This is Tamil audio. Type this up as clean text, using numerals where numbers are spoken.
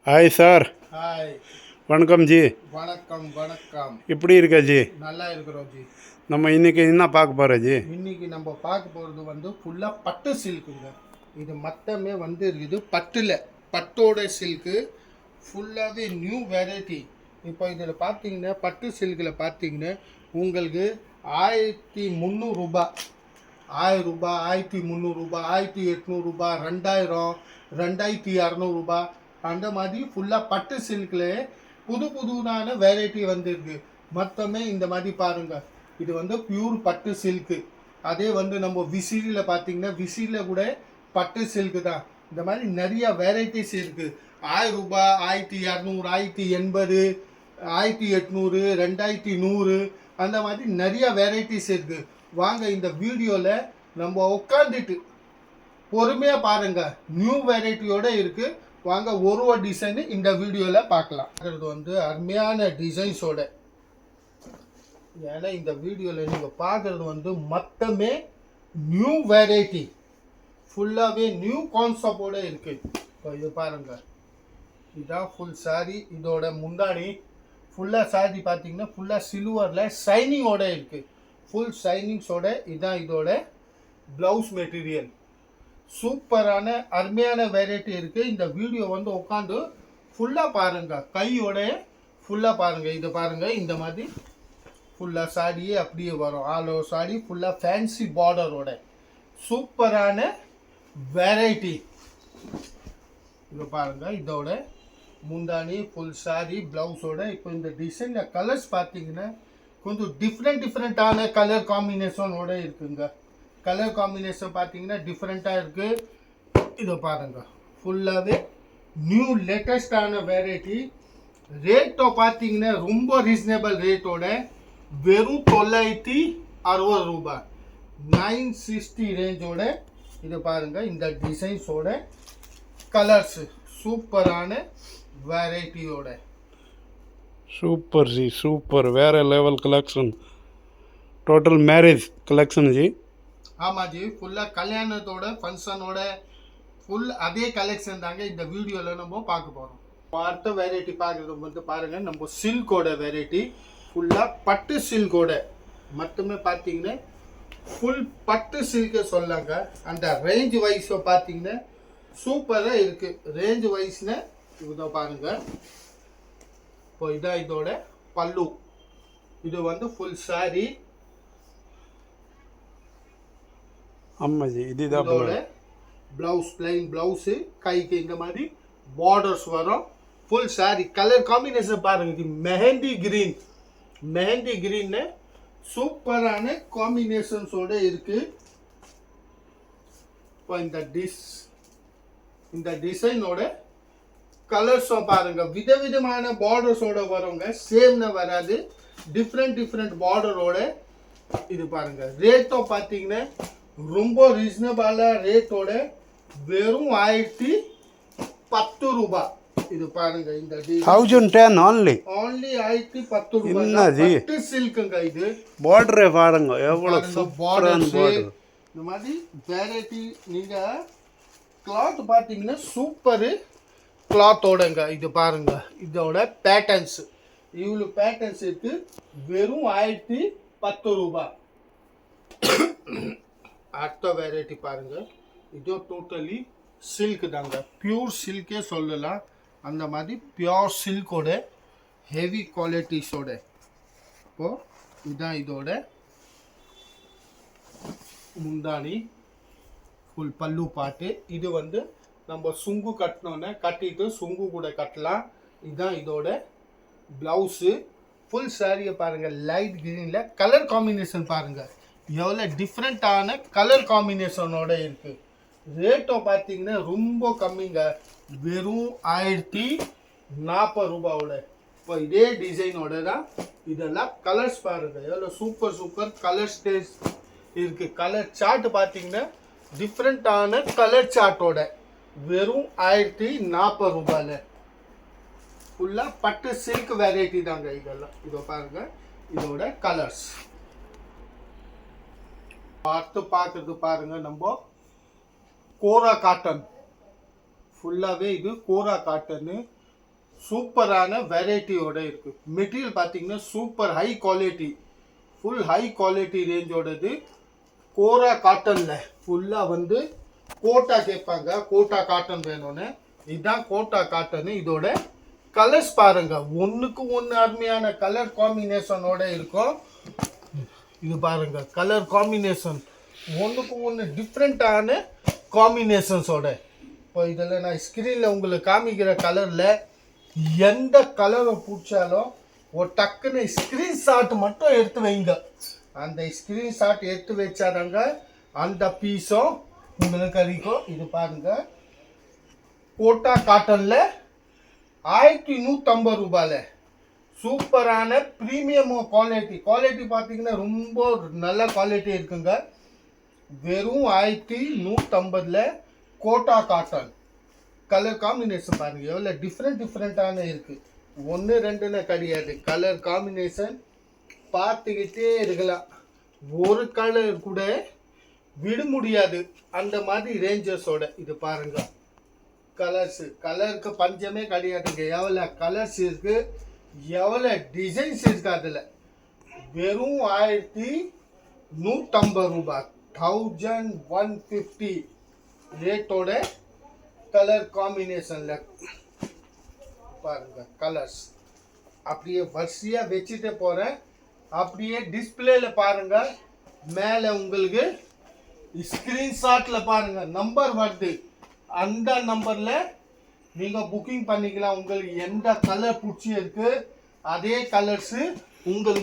Hi sir. ஹாய் வணக்கம் ஜி. வணக்கம் வணக்கம். எப்படி இருக்கா ஜி? நல்லா இருக்கிறோம் ஜி. நம்ம இன்னைக்கு என்ன பார்க்க போகிறோம் ஜி? இன்னைக்கு நம்ம பார்க்க போகிறது ஃபுல்லாக பட்டு சில்க்குங்க. இது மொத்தமே இருக்குது பட்டோட சில்க்கு ஃபுல்லாகவே நியூ வெரைட்டி. இப்போ இதில் பார்த்தீங்கன்னா பட்டு சில்கில் பார்த்தீங்கன்னா உங்களுக்கு 1300 ரூபாய், 1000 ரூபாய், 1300 ரூபாய், 1800 ரூபாய், 2000, 2200 ரூபாய், அந்த மாதிரி ஃபுல்லாக பட்டு சில்கில் புதுதான வெரைட்டி வந்துருக்கு. மொத்தமே இந்த மாதிரி பாருங்கள், இது பியூர் பட்டு சில்க்கு. அதே நம்ம விசிறியில் பார்த்தீங்கன்னா விசிறியில் கூட பட்டு சில்க்கு தான். இந்த மாதிரி நிறைய வெரைட்டிஸ் இருக்குது. 1000 ரூபாய், 1200, 1080, 1800, 2100, அந்த மாதிரி நிறைய வெரைட்டிஸ் இருக்குது. வாங்க இந்த வீடியோவில் நம்ம உட்காந்துட்டு பொறுமையாக பாருங்கள். நியூ வெரைட்டியோடு இருக்குது. வாங்க ஒரு டிசைனு இந்த வீடியோவில் பார்க்கலாம். இது அருமையான டிசைன்ஸோட. ஏன்னா இந்த வீடியோவில் நீங்கள் பார்க்குறது மொத்தமே நியூ வெரைட்டி, ஃபுல்லாகவே நியூ கான்செப்டோடு இருக்குது. இப்போ இது பாருங்கள், இதுதான் ஃபுல் சாரி. இதோட முந்தானி ஃபுல்லாக சாரி பார்த்தீங்கன்னா ஃபுல்லாக சில்வரில் ஷைனிங்கோடு இருக்குது. ஃபுல் ஷைனிங்ஸோட இதுதான் இதோட ப்ளவுஸ் மெட்டீரியல். சூப்பரான அருமையான வெரைட்டி இருக்குது. இந்த வீடியோ உட்காந்து ஃபுல்லாக பாருங்கள், கையோட ஃபுல்லாக பாருங்கள். இது பாருங்கள், இந்த மாதிரி ஃபுல்லாக சாரியே அப்படியே வரும். ஆல் ஓவர் சாரி ஃபுல்லாக ஃபேன்சி பார்டரோட சூப்பரான வெரைட்டி. இது பாருங்கள், இதோட முந்தானி ஃபுல் சாரி ப்ளவுஸோட. இப்போ இந்த டிசைனில் கலர்ஸ் பார்த்தீங்கன்னா கொஞ்சம் டிஃப்ரெண்ட்டான கலர் காம்பினேஷனோட இருக்குங்க. கலர் காம்பினேஷன் பார்த்தீங்கன்னா டிஃப்ரெண்ட்டாக இருக்குது. இதை பாருங்கள், ஃபுல்லாகவே நியூ லேட்டஸ்டான வெரைட்டி. ரேட்டோ பார்த்தீங்கன்னா ரொம்ப ரீசனபிள் ரேட்டோட வெறும் 960 ரூபாய், 960 ரேஞ்சோட. இது பாருங்கள், இந்த டிசைன்ஸோட கலர்ஸு சூப்பரான வெரைட்டியோட. Super ji, super. வேறு level collection. Total marriage collection ji. ஆமாம் ஜி, ஃபுல்லாக கல்யாணத்தோட ஃபங்க்ஷனோட ஃபுல் அதே கலெக்ஷன் தாங்க இந்த வீடியோவில் நம்ம பார்க்க போகிறோம். அடுத்த வெரைட்டி பார்க்குறது பாருங்கள், நம்ம சில்கோட வெரைட்டி. ஃபுல்லாக பட்டு சில்கோட மட்டுமே பார்த்தீங்கன்னா ஃபுல் பட்டு சில்கை சொல்லாங்க. அந்த ரேஞ்ச் வைஸை பார்த்தீங்கன்னா சூப்பராக இருக்குது. ரேஞ்ச் வைஸ்னு இதை பாருங்கள். இப்போ இதான் இதோட பல்லு. இது ஃபுல் சாரி. ஆமாம் ஜி, இதுதான் ப்ளவுஸ், பிளைன் ப்ளவுஸு. கைக்கு இந்த மாதிரி பார்டர்ஸ் வரும். ஃபுல் சாரி கலர் காம்பினேஷன் பாருங்க. இது மெஹந்தி கிரீன்னு சூப்பரான காம்பினேஷன்ஸோட இருக்கு. இப்போ இந்த டிசைனோட கலர்ஸும் பாருங்க, விதவிதமான பார்டர்ஸோட வருங்க. சேம்னு வராது, டிஃப்ரெண்ட் பார்டரோட. இது பாருங்க, ரேட்டோ பார்த்தீங்கன்னா ரொம்ப ரீசனபிளான ரேட்டோட வெறும் 1010 ரூபாய். இது பாருங்க, இந்த 1010 only 1010 ரூபாய். பட்டு சில்க்குங்க. இது பார்டரே பாருங்க, எவ்வளவு சூப்பரான பார்டர். இந்த மாதிரி வெரைட்டி. நீங்க கிளாத் பார்த்தீங்கன்னா சூப்பர் கிளாத்தோடங்க. இது பாருங்க, இதோட பேட்டர்ன்ஸ் இவ்வளோ பேட்டர்ன்ஸ் இருக்கு. வெறும் 1010 ரூபாய். அடுத்த வெரைட்டி பாருங்க, இது டோட்டலி சில்க் தாங்க. பியூர் சில்கே சொல்லலாம். அந்த மாதிரி பியூர் சில்கோட ஹெவி குவாலிட்டிஸோட. இப்போது இதுதான் இதோட முந்தானி, ஃபுல் பல்லு பாட்டு. இது நம்ம சுங்கு கட்டினோன்னே கட்டிட்டு சுங்கு கூட கட்டலாம். இதுதான் இதோட ப்ளவுஸு. ஃபுல் சாரியை பாருங்கள், லைட் க்ரீனில் கலர் காம்பினேஷன் பாருங்கள், எவ்வளோ டிஃப்ரெண்ட்டான கலர் காம்பினேஷனோட இருக்குது. ரேட்டோ பார்த்தீங்கன்னா ரொம்ப கம்மிங்க, வெறும் 1040 ரூபாவோட. இப்போ இதே டிசைனோட தான் இதெல்லாம் கலர்ஸ் பாருங்கள், எவ்வளோ சூப்பர் கலர் ஸ்டேஜ் இருக்குது. கலர் சார்ட் பார்த்தீங்கன்னா டிஃப்ரெண்ட்டான கலர் சார்ட்டோட வெறும் 1040 ரூபாயில். ஃபுல்லாக பட்டு சில்க் வெரைட்டி தாங்க இதெல்லாம். இதோ பாருங்கள், இதோட கலர்ஸ். அடுத்து பார்க்குறது பாருங்க, நம்ம கோரா காட்டன். ஃபுல்லாகவே இது கோரா காட்டனு. சூப்பரான வெரைட்டியோட இருக்கு. மெட்டீரியல் பார்த்தீங்கன்னா super high quality, full high quality ரேஞ்சோடது. கோரா காட்டன்ல ஃபுல்லாக வந்து கோட்டா கேட்பாங்க, கோட்டா காட்டன் வேணும்னு. இதுதான் கோட்டா காட்டன். இதோட கலர்ஸ் பாருங்க, ஒன்றுக்கு ஒன்று அருமையான கலர் காம்பினேஷனோட இருக்கும். இது பாருங்க, கலர் காம்பினேஷன் ஒன்றுக்கு ஒன்று டிஃப்ரெண்ட்டான காம்பினேஷன்ஸோட. இப்போ இதில் நான் ஸ்க்ரீனில் உங்களுக்கு காமிக்கிற கலரில் எந்த கலரை பிடிச்சாலும் ஒரு டக்குன்னு ஸ்க்ரீன்ஷாட் மட்டும் எடுத்து வைங்க. அந்த ஸ்க்ரீன்ஷாட் எடுத்து வச்சாதாங்க அந்த பீஸும் உங்களுக்கு கிடைக்கும். இது பாருங்க, கோட்டா காட்டனில் 1150 ரூபாயில் சூப்பரான ப்ரீமியம் குவாலிட்டி பார்த்தீங்கன்னா ரொம்ப நல்ல குவாலிட்டி இருக்குங்க. வெறும் 1150 கோட்டா காட்டன். கலர் காம்பினேஷன் பாருங்க எவ்வளோ டிஃப்ரெண்ட்டான இருக்குது. 1 2ன்னு கிடையாது, கலர் காம்பினேஷன் பார்த்துக்கிட்டே இருக்கலாம். ஒரு கலர் கூட விட முடியாது அந்த மாதிரி ரேஞ்சஸோட. இது பாருங்க, கலருக்கு பஞ்சமே கிடையாதுங்க. எவ்வளோ கலர்ஸ் இருக்கு, எவ்வளோ டிசைன்ஸ் இருக்கு. அதில் வெறும் 1150 ரூபாய், 1150 ரேட்டோட கலர் காம்பினேஷன்ல பாருங்க. கலர்ஸ் அப்படியே வரிசையாக வச்சுட்டே போகிறேன். அப்படியே டிஸ்பிளேல பாருங்க, மேலே உங்களுக்கு ஸ்க்ரீன்ஷாட்டில் பாருங்க நம்பர் வருது. அந்த நம்பரில் நீங்கள் புக்கிங் பண்ணிக்கலாம். உங்களுக்கு எந்த கலர் பிடிச்சி இருக்கு அதே கலர்ஸு உங்களுக்கு